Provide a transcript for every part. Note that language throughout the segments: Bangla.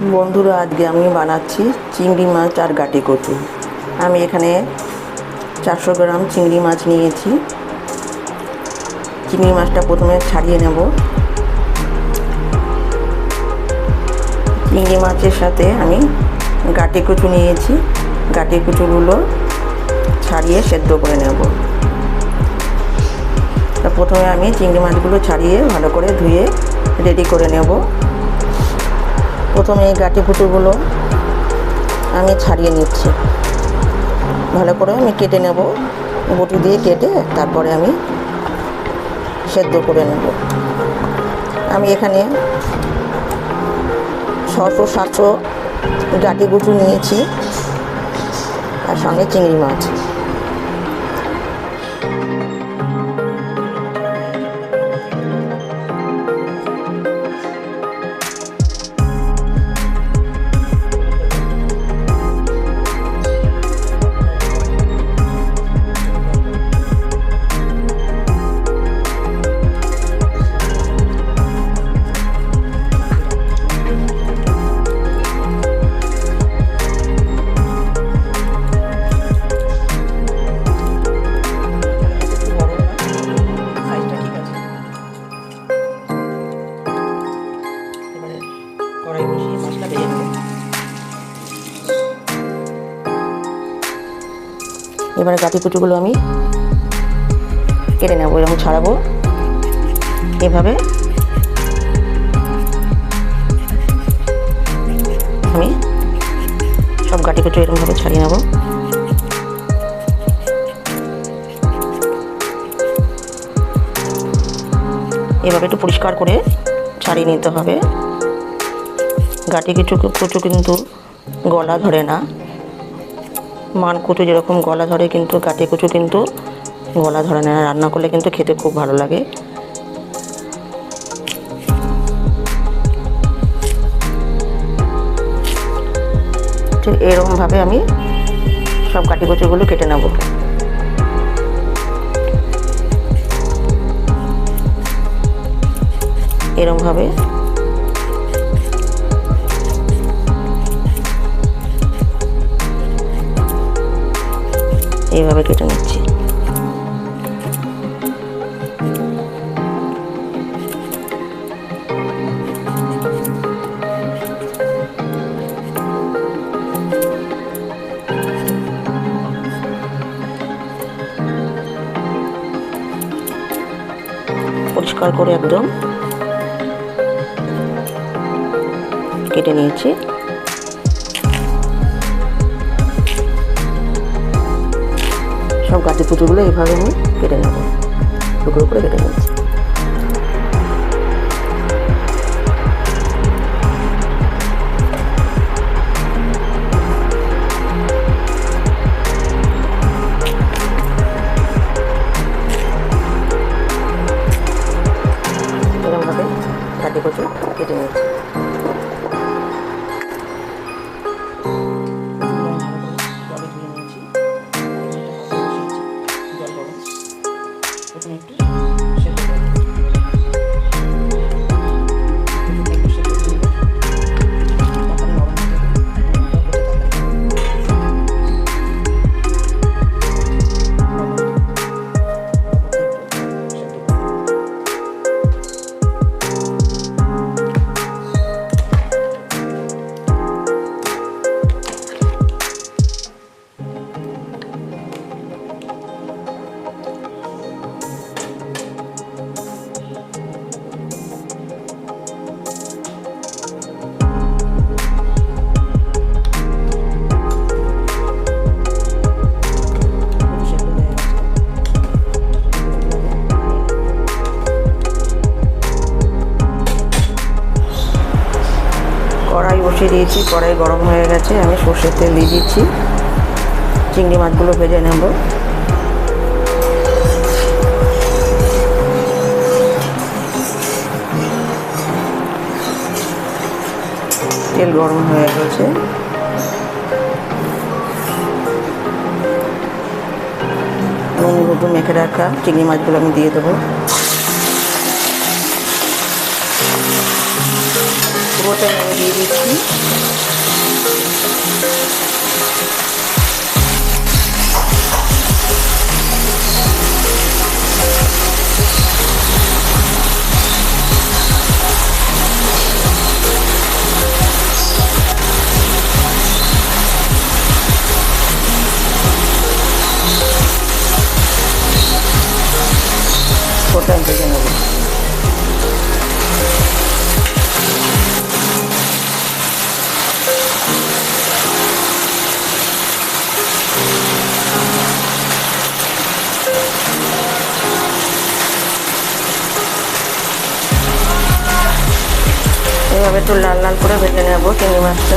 বন্ধুরা, আজকে আমি বানাচ্ছি চিংড়ি মাছ আর গাটি কচু। আমি এখানে 400 গ্রাম চিংড়ি মাছ নিয়েছি। চিংড়ি মাছটা প্রথমে ছাড়িয়ে নেব। চিংড়ি মাছের সাথে আমি গাটি কচু নিয়েছি। গাটি কচুগুলো ছাড়িয়ে সেদ্ধ করে নেব। তা প্রথমে আমি চিংড়ি মাছগুলো ছাড়িয়ে ভালো করে ধুয়ে রেডি করে নেব। প্রথমে এই গাটি কচুগুলো আমি ছাড়িয়ে নিচ্ছি। ভালো করে আমি কেটে নেব, বটি দিয়ে কেটে তারপরে আমি সেদ্ধ করে নেব। আমি এখানে 600-700 গাটি কচু নিয়েছি আর সঙ্গে চিংড়ি মাছ। কড়াই বসিয়ে মাছটা ভেজে নেব। এবারে গাটি কচুগুলো আমি কেটে নেবো, এরকম ছাড়াবো। এভাবে আমি সব গাটি কচু এরকমভাবে ছাড়িয়ে নেব। এভাবে একটু পরিষ্কার করে ছাড়িয়ে নিতে হবে। গাটি কচু কিন্তু গলা ধরে না। মান কচু যেরকম গলা ধরে, কিন্তু গাটি কচু কিন্তু গলা ধরে না। রান্না করলে কিন্তু খেতে খুব ভালো লাগে। ঠিক এরকমভাবে আমি সব গাটি কচুগুলো কেটে নেব। এরকমভাবে এইভাবে কেটে নিচ্ছি। পরিষ্কার করে একদম কেটে নিয়েছি। সব গাটি কচুগুলো এইভাবে আমি কেটে নেব, টুকরো করে কেটে নিচ্ছি। এরকমভাবে গাটি কচু কেটে নিচ্ছি। কড়াই বসিয়ে দিয়েছি, কড়াই গরম হয়ে গেছে। আমি সর্ষের তেল দিয়ে দিচ্ছি। চিংড়ি মাছগুলো ভেজে নেব। তেল গরম হয়ে গেছে। নুন হলুদ মেখে রাখা চিংড়ি মাছগুলো আমি দিয়ে দেবো। পুরো মাছগুলোকে আমি দিয়ে দিচ্ছি। ওটা ভেজে নেব। এভাবে একটু লাল লাল করে ভেজে নেব চিংড়ি মাছটা।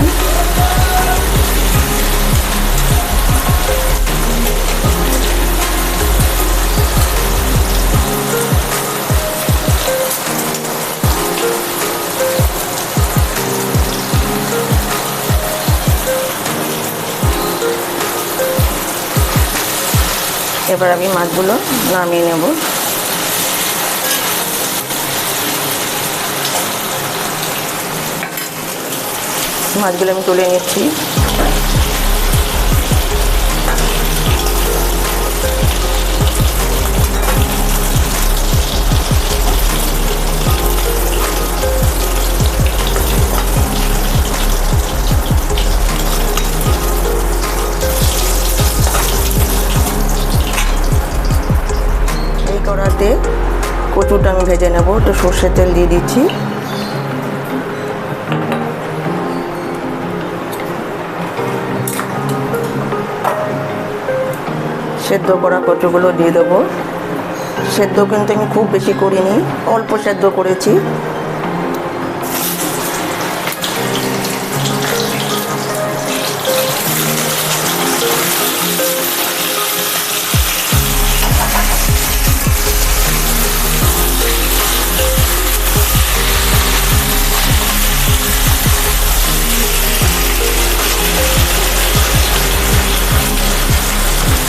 এবার আমি মাছগুলো নামিয়ে নেব। মাছগুলো আমি তুলে নিচ্ছি। এই কড়াতে কচুটা আমি ভেজে নেব। একটু সর্ষের তেল দিয়ে দিচ্ছি। সেদ্ধ করা কচুগুলো দিয়ে দেবো। সেদ্ধ কিন্তু আমি খুব বেশি করিনি, অল্প সেদ্ধ করেছি।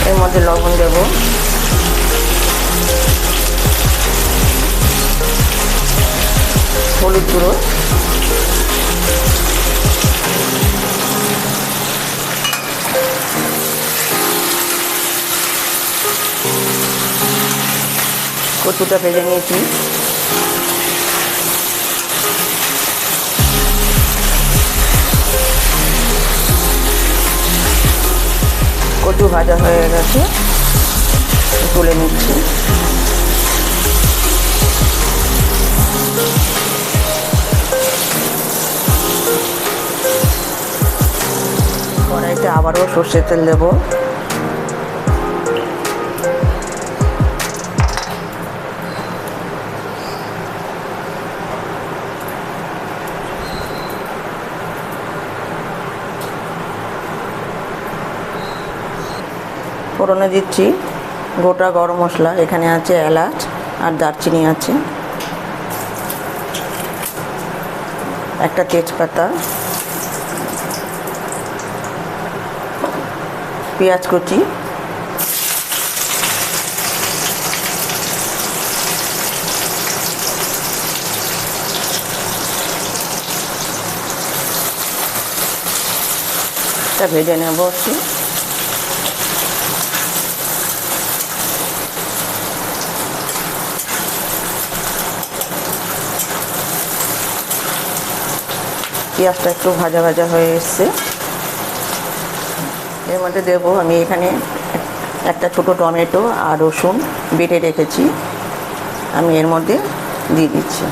এর মধ্যে লবণ দেব, হলুদ গুঁড়ো, কচুটা ভেজে নিয়েছি। কচু ভাজা হয়ে গেছে, তুলে নিচ্ছি। কড়াইতে আবারও সর্ষের তেল দেব। ফোড়নে দিচ্ছি গোটা গরম মশলা। এখানে আছে এলাচ আর দারচিনি আছে, একটা তেজপাতা, পেঁয়াজ কুচি, এটা ভেজে নেব একটু। পেঁয়াজটা একটু ভাজা ভাজা হয়ে এসছে। এর মধ্যে দেবো আমি এখানে একটা ছোটো টমেটো আর রসুন বেটে রেখেছি, আমি এর মধ্যে দিয়ে দিচ্ছি।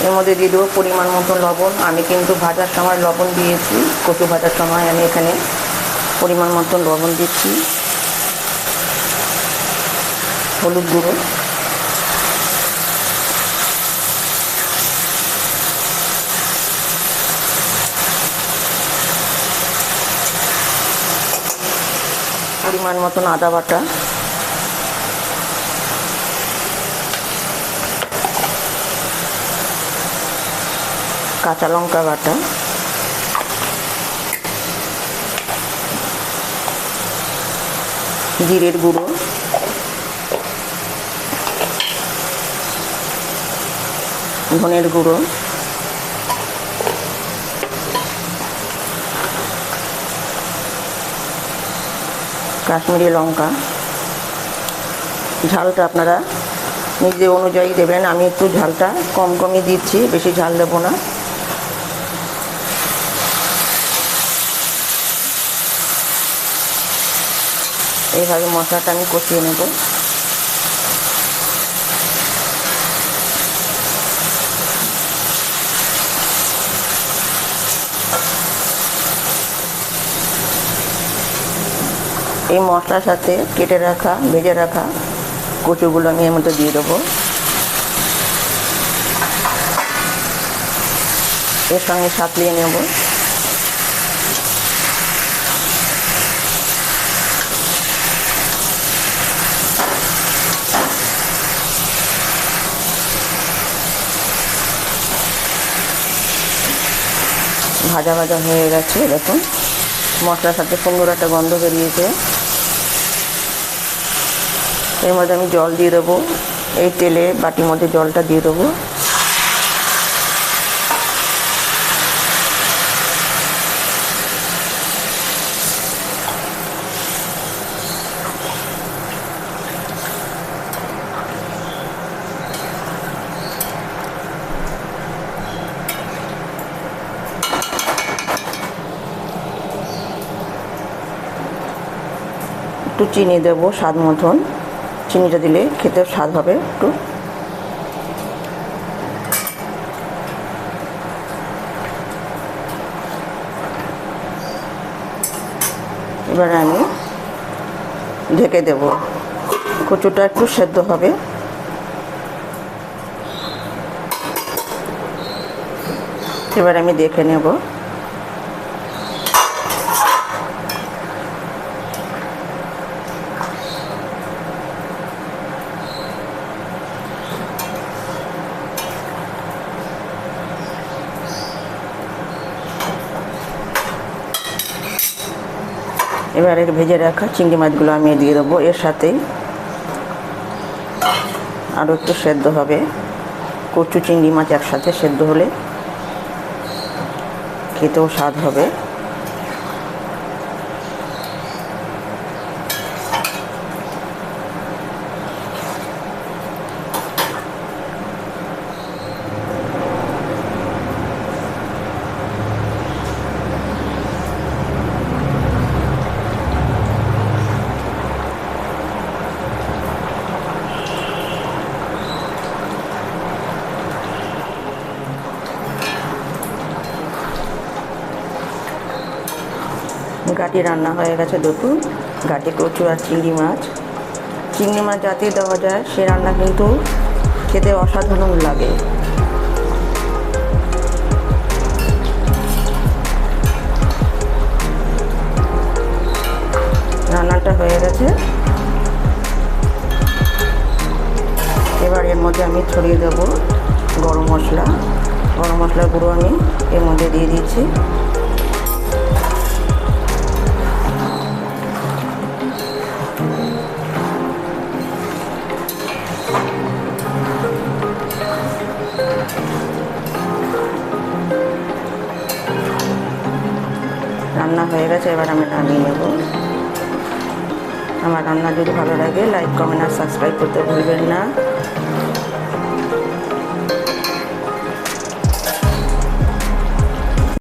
এর মধ্যে দিয়ে দেবো পরিমাণ মতো লবণ। আমি কিন্তু ভাজার সময় লবণ দিয়েছি, কচু ভাজার সময় আমি এখানে পরিমাণ মতো লবণ দিচ্ছি। হলুদ গুঁড়ো, পরিমাণ মতন আদা বাটা, কাঁচা লঙ্কা বাটা, জিরের গুঁড়ো, ধনের গুঁড়ো, কাশ্মীরি লঙ্কা। ঝালটা আপনারা নিজে অনুযায়ী দেবেন। আমি একটু ঝালটা কমই দিচ্ছি, বেশি ঝাল দেবো না। এইভাবে মশলাটা আমি কষিয়ে নেব। এই মশলার সাথে কেটে রাখা ভেজে রাখা কচুগুলো আমি এর মধ্যে দিয়ে দেবো। এর সঙ্গে সাঁতলিয়ে নেব। ভাজা ভাজা হয়ে গেছে, দেখুন মশলার সাথে সুন্দর একটা গন্ধ বেরিয়েছে। এর মধ্যে আমি জল দিয়ে দেবো। এই তেলে বাটির মধ্যে জলটা দিয়ে দেবো। একটু চিনি দেবো স্বাদ মতন। চিনিটা দিলে খেতে স্বাদ হবে একটু। এবারে আমি ঢেকে দেব। কচুটা একটু সেদ্ধ হবে। এবার আমি দেখে নেব। এবারে ভেজে রাখা চিংড়ি মাছগুলো আমি দিয়ে দেবো। এর সাথেই আরও একটু সেদ্ধ হবে। কচু চিংড়ি মাছ একসাথে সেদ্ধ হলে খেতেও স্বাদ হবে। গাটি রান্না হয়ে গেছে, দেখুন গাটি কচু আর চিংড়ি মাছ। চিংড়ি মাছ যাতে দেওয়া যায় সে রান্না কিন্তু খেতে অসাধারণ লাগে। রান্নাটা হয়ে গেছে। এবার এর মধ্যে আমি ছড়িয়ে দেব গরম মশলা। গরম মশলার গুঁড়ো আমি এর মধ্যে দিয়ে দিচ্ছি। রান্না হয়ে গেছে, এবার আমি নামিয়ে নেব। আমার রান্না যদি ভালো লাগে লাইক কমেন্ট আর সাবস্ক্রাইব করতে ভুলবেন না।